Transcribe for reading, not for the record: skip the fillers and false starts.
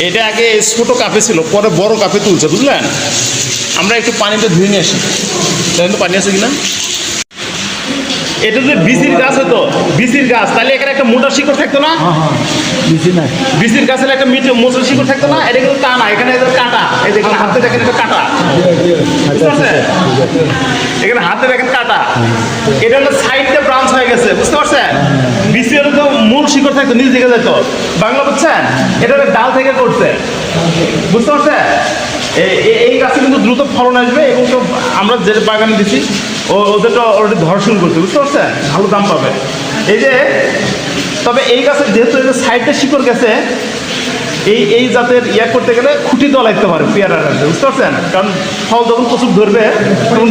এটা আগে ছোট কাপে ছিল, পরে বড় কাপে তুলছে, বুঝলেন? আমরা একটু পানিটা ধুয়ে নিয়ে আসি। দেখেন তো পানি আছে কিনা। এটা যদি বিসির গাছ হতো, বিসির গাছ, তাহলে এখানে একটা মোটা শিকড় থাকতো না? বিসির গাছের একটা মোটা শিকড় থাকতো না? এটা কিন্তু তা না, এখানে কাটা। এই দেখেন হাতে দেখেন এটা কাটা, বুঝতে পারছেন? এখানে হাতে দেখেন কাটা। এটা হলো সাইডটা ব্রাঞ্চ হয়ে গেছে, বুঝতে পারছেন? বিসি হলে তো মূল শিকড় থাকতো, নিচ দিকে যেত। বাংলা বুঝছেন? এটা হলো ডাল থেকে করছে, বুঝতে পারছেন? এই গাছে কিন্তু দ্রুত ফলন আসবে, এবং তো আমরা যে বাগানে দিচ্ছি ওদেরটা অলরেডি ধরা শুরু করছে, বুঝতে পারছেন? ভালো দাম পাবে। এই যে, তবে এই গাছের যেহেতু এই যে সাইডটা শিকড় গেছে, এই জাতের করতে গেলে খুঁটি দেওয়া লাগতে পারে পেয়ারা গাছে, বুঝতে পারছেন? কারণ ফল যখন প্রচুর ধরবে তখন